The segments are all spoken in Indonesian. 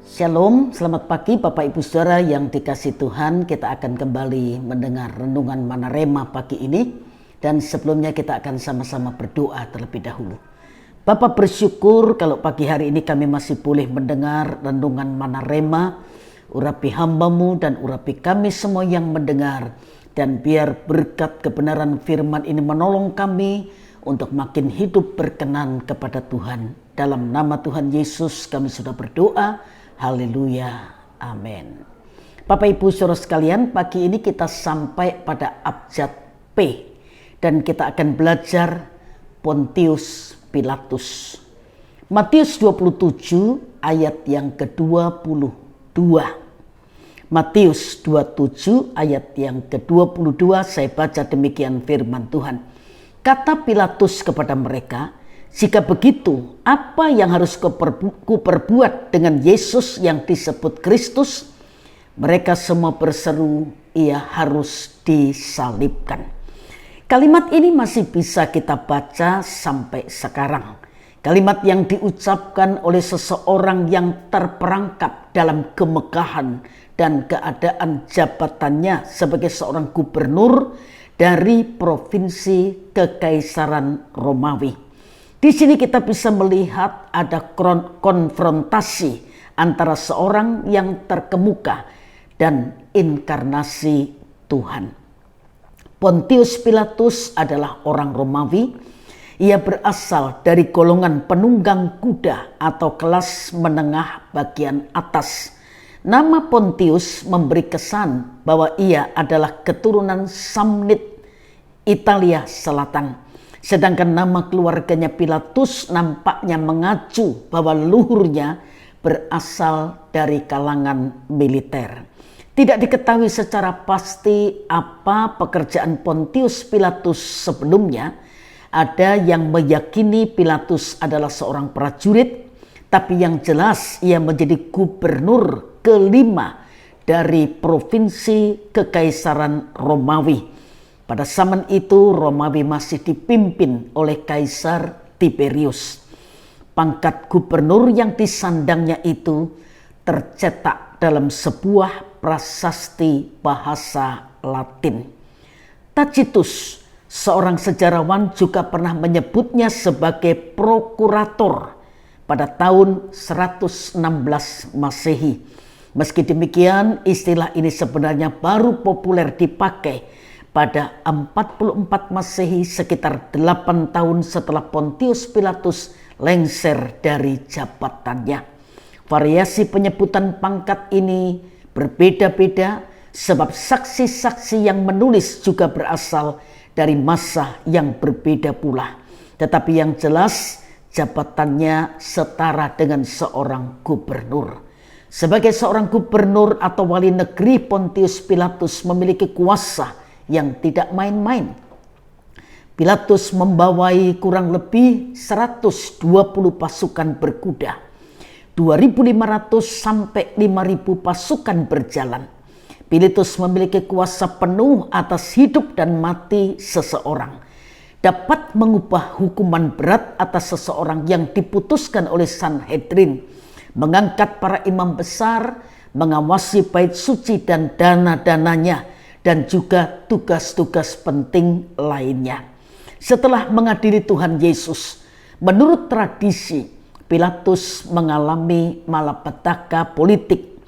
Shalom, selamat pagi Bapak Ibu Saudara yang dikasihi Tuhan. Kita akan kembali mendengar renungan Mana Rema pagi ini. Dan sebelumnya kita akan sama-sama berdoa terlebih dahulu. Bapak bersyukur kalau pagi hari ini kami masih boleh mendengar renungan Mana Rema. Urapi hamba-Mu dan urapi kami semua yang mendengar. Dan biar berkat kebenaran firman ini menolong kami untuk makin hidup berkenan kepada Tuhan. Dalam nama Tuhan Yesus kami sudah berdoa. Haleluya, amin. Bapak Ibu Saudara sekalian, pagi ini kita sampai pada abjad P dan kita akan belajar Pontius Pilatus. Matius 27 ayat yang ke-22. Matius 27 ayat yang ke-22, saya baca demikian firman Tuhan. Kata Pilatus kepada mereka, "Jika begitu, apa yang harus kuperbuat dengan Yesus yang disebut Kristus?" Mereka semua berseru, "Ia harus disalibkan." Kalimat ini masih bisa kita baca sampai sekarang. Kalimat yang diucapkan oleh seseorang yang terperangkap dalam kemegahan dan keadaan jabatannya sebagai seorang gubernur dari provinsi Kekaisaran Romawi. Di sini kita bisa melihat ada konfrontasi antara seorang yang terkemuka dan inkarnasi Tuhan. Pontius Pilatus adalah orang Romawi. Ia berasal dari golongan penunggang kuda atau kelas menengah bagian atas. Nama Pontius memberi kesan bahwa ia adalah keturunan Samnit, Italia Selatan. Sedangkan nama keluarganya Pilatus nampaknya mengacu bahwa leluhurnya berasal dari kalangan militer. Tidak diketahui secara pasti apa pekerjaan Pontius Pilatus sebelumnya. Ada yang meyakini Pilatus adalah seorang prajurit, tapi yang jelas ia menjadi gubernur kelima dari provinsi Kekaisaran Romawi. Pada zaman itu Romawi masih dipimpin oleh Kaisar Tiberius. Pangkat gubernur yang disandangnya itu tercetak dalam sebuah prasasti bahasa Latin. Tacitus, seorang sejarawan, juga pernah menyebutnya sebagai prokurator pada tahun 116 Masehi. Meski demikian, istilah ini sebenarnya baru populer dipakai pada 44 Masehi, sekitar 8 tahun setelah Pontius Pilatus lengser dari jabatannya. Variasi penyebutan pangkat ini berbeda-beda sebab saksi-saksi yang menulis juga berasal dari masa yang berbeda pula. Tetapi yang jelas jabatannya setara dengan seorang gubernur. Sebagai seorang gubernur atau wali negeri, Pontius Pilatus memiliki kuasa yang tidak main-main. Pilatus membawai kurang lebih 120 pasukan berkuda, 2.500 sampai 5.000 pasukan berjalan. Pilatus memiliki kuasa penuh atas hidup dan mati seseorang. Dapat mengubah hukuman berat atas seseorang yang diputuskan oleh Sanhedrin, mengangkat para imam besar, mengawasi bait suci dan dana-dananya, dan juga tugas-tugas penting lainnya. Setelah mengadili Tuhan Yesus, menurut tradisi, Pilatus mengalami malapetaka politik.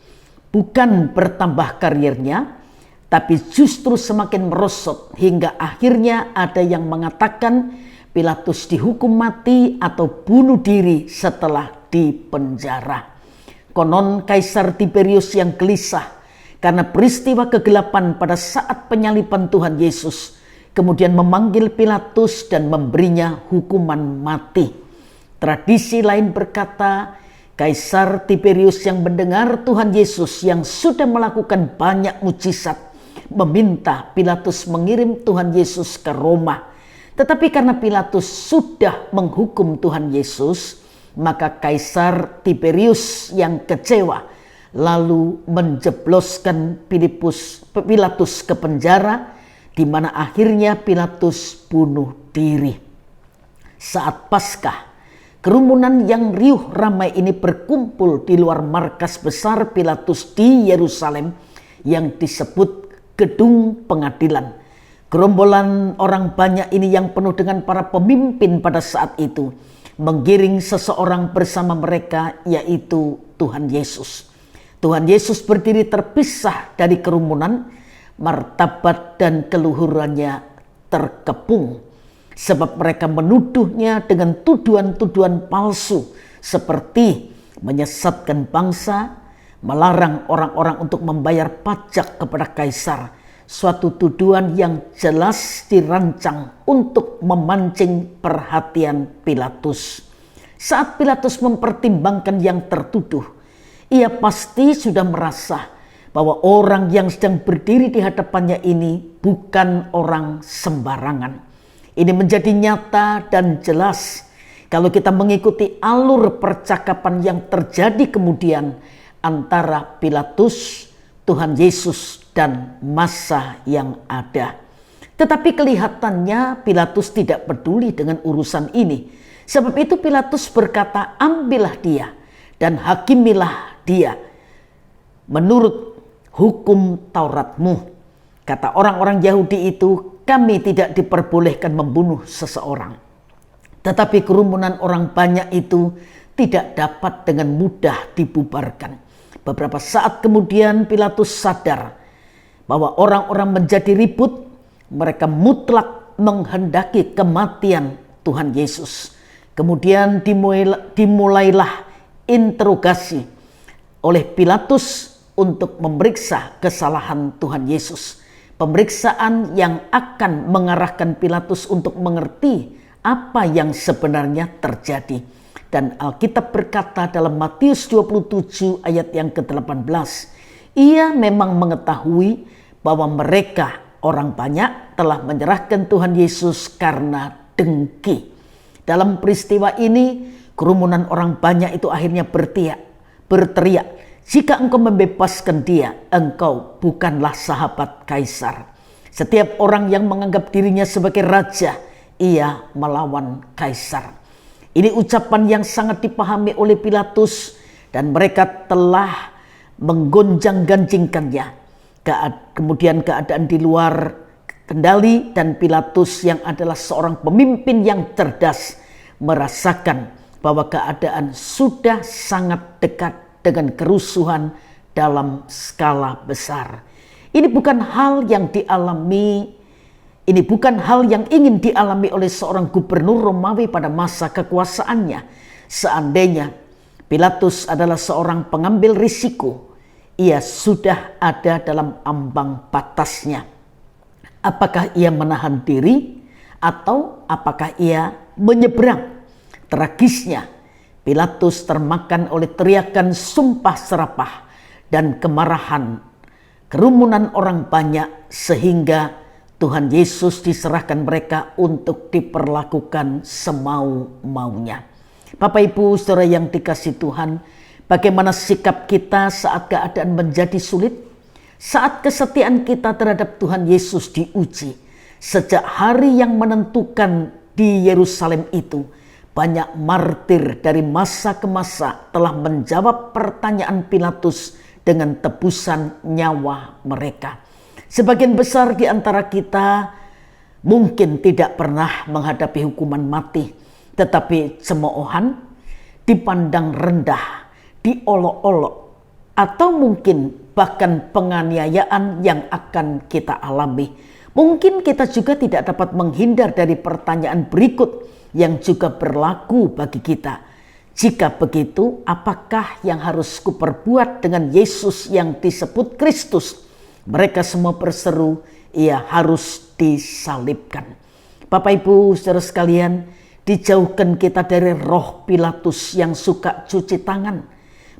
Bukan bertambah karirnya, tapi justru semakin merosot hingga akhirnya ada yang mengatakan Pilatus dihukum mati atau bunuh diri setelah dipenjara. Konon Kaisar Tiberius yang gelisah karena peristiwa kegelapan pada saat penyaliban Tuhan Yesus, kemudian memanggil Pilatus dan memberinya hukuman mati. Tradisi lain berkata, Kaisar Tiberius yang mendengar Tuhan Yesus yang sudah melakukan banyak mujizat, meminta Pilatus mengirim Tuhan Yesus ke Roma. Tetapi karena Pilatus sudah menghukum Tuhan Yesus, maka Kaisar Tiberius yang kecewa lalu menjebloskan Pilatus ke penjara, di mana akhirnya Pilatus bunuh diri. Saat Paskah, Kerumunan yang riuh ramai ini berkumpul di luar markas besar Pilatus di Yerusalem yang disebut Gedung Pengadilan. Gerombolan orang banyak ini yang penuh dengan para pemimpin pada saat itu menggiring seseorang bersama mereka, yaitu Tuhan Yesus. Tuhan Yesus berdiri terpisah dari kerumunan, martabat dan keluhurannya terkepung. Sebab mereka menuduhnya dengan tuduhan-tuduhan palsu seperti menyesatkan bangsa, melarang orang-orang untuk membayar pajak kepada kaisar. Suatu tuduhan yang jelas dirancang untuk memancing perhatian Pilatus. Saat Pilatus mempertimbangkan yang tertuduh, ia pasti sudah merasa bahwa orang yang sedang berdiri di hadapannya ini bukan orang sembarangan. Ini menjadi nyata dan jelas kalau kita mengikuti alur percakapan yang terjadi kemudian antara Pilatus, Tuhan Yesus, dan massa yang ada. Tetapi kelihatannya Pilatus tidak peduli dengan urusan ini. Sebab itu Pilatus berkata, "Ambillah dia dan hakimilah dia menurut hukum Tauratmu." Kata orang-orang Yahudi itu, "Kami tidak diperbolehkan membunuh seseorang." Tetapi kerumunan orang banyak itu tidak dapat dengan mudah dibubarkan. Beberapa saat kemudian Pilatus sadar bahwa orang-orang menjadi ribut. Mereka mutlak menghendaki kematian Tuhan Yesus. Kemudian dimulailah interogasi oleh Pilatus untuk memeriksa kesalahan Tuhan Yesus. Pemeriksaan yang akan mengarahkan Pilatus untuk mengerti apa yang sebenarnya terjadi. Dan Alkitab berkata dalam Matius 27 ayat yang ke-18, ia memang mengetahui bahwa mereka orang banyak telah menyerahkan Tuhan Yesus karena dengki. Dalam peristiwa ini, kerumunan orang banyak itu akhirnya berteriak, "Jika engkau membebaskan dia, engkau bukanlah sahabat kaisar." Setiap orang yang menganggap dirinya sebagai raja, ia melawan kaisar. Ini ucapan yang sangat dipahami oleh Pilatus dan mereka telah menggonjang-ganjingkannya. Kemudian keadaan di luar kendali dan Pilatus yang adalah seorang pemimpin yang cerdas merasakan bahwa keadaan sudah sangat dekat dengan kerusuhan dalam skala besar. Ini bukan hal yang ingin dialami oleh seorang gubernur Romawi pada masa kekuasaannya. Seandainya Pilatus adalah seorang pengambil risiko, ia sudah ada dalam ambang batasnya. Apakah ia menahan diri atau apakah ia menyeberang? Tragisnya, Pilatus termakan oleh teriakan sumpah serapah dan kemarahan kerumunan orang banyak sehingga Tuhan Yesus diserahkan mereka untuk diperlakukan semau-maunya. Bapak Ibu Saudara yang dikasihi Tuhan, bagaimana sikap kita saat keadaan menjadi sulit? Saat kesetiaan kita terhadap Tuhan Yesus diuji. Sejak hari yang menentukan di Yerusalem itu, banyak martir dari masa ke masa telah menjawab pertanyaan Pilatus dengan tebusan nyawa mereka. Sebagian besar di antara kita mungkin tidak pernah menghadapi hukuman mati, tetapi cemoohan, dipandang rendah, diolok-olok, atau mungkin bahkan penganiayaan yang akan kita alami. Mungkin kita juga tidak dapat menghindar dari pertanyaan berikut yang juga berlaku bagi kita. Jika begitu, apakah yang harus kuperbuat dengan Yesus yang disebut Kristus? Mereka semua berseru, ia harus disalibkan. Bapak Ibu Saudara sekalian, dijauhkan kita dari roh Pilatus yang suka cuci tangan.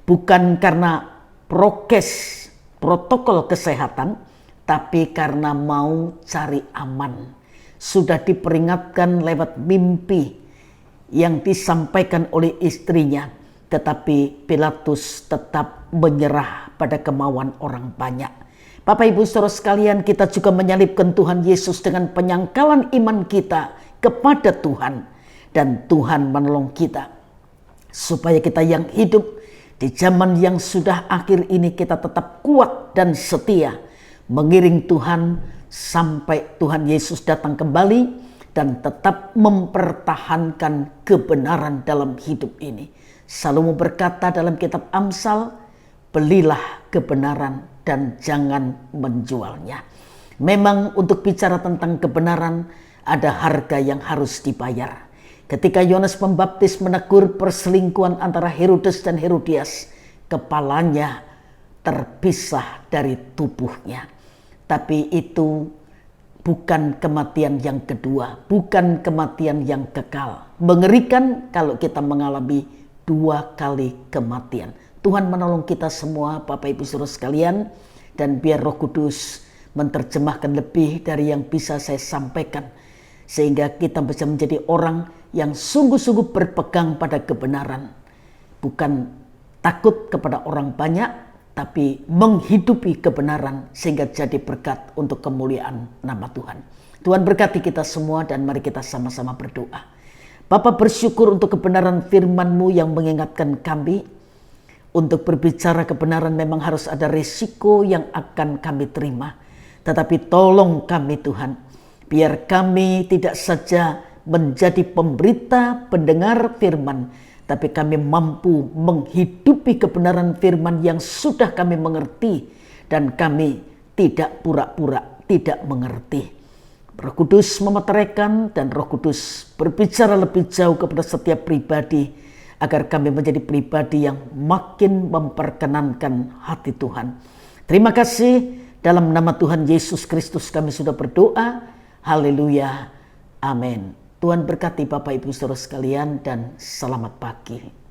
Bukan karena protokol kesehatan, tapi karena mau cari aman. Sudah diperingatkan lewat mimpi yang disampaikan oleh istrinya, tetapi Pilatus tetap menyerah pada kemauan orang banyak. Bapak Ibu Saudara sekalian, kita juga menyalibkan Tuhan Yesus dengan penyangkalan iman kita kepada Tuhan, dan Tuhan menolong kita. supaya kita yang hidup di zaman yang sudah akhir ini kita tetap kuat dan setia mengiring Tuhan sampai Tuhan Yesus datang kembali dan tetap mempertahankan kebenaran dalam hidup ini. Salomo berkata dalam kitab Amsal, belilah kebenaran dan jangan menjualnya. Memang untuk bicara tentang kebenaran ada harga yang harus dibayar. Ketika Yohanes Pembaptis menegur perselingkuhan antara Herodes dan Herodias, kepalanya terpisah dari tubuhnya. Tapi itu bukan kematian yang kedua, bukan kematian yang kekal. Mengerikan kalau kita mengalami 2 kali kematian. Tuhan menolong kita semua, Bapak Ibu Saudara sekalian, dan biar Roh Kudus menerjemahkan lebih dari yang bisa saya sampaikan, sehingga kita bisa menjadi orang yang sungguh-sungguh berpegang pada kebenaran. Bukan takut kepada orang banyak, tapi menghidupi kebenaran sehingga jadi berkat untuk kemuliaan nama Tuhan. Tuhan berkati kita semua dan mari kita sama-sama berdoa. Bapa, bersyukur untuk kebenaran firman-Mu yang mengingatkan kami. Untuk berbicara kebenaran memang harus ada resiko yang akan kami terima. Tetapi tolong kami Tuhan, biar kami tidak saja menjadi pemberita, pendengar firman, tapi kami mampu menghidupi kebenaran firman yang sudah kami mengerti, dan kami tidak pura-pura tidak mengerti. Roh Kudus memeteraikan dan Roh Kudus berbicara lebih jauh kepada setiap pribadi, agar kami menjadi pribadi yang makin memperkenankan hati Tuhan. Terima kasih, dalam nama Tuhan Yesus Kristus kami sudah berdoa. Haleluya. Amin. Tuhan berkati Bapak Ibu Saudara sekalian dan selamat pagi.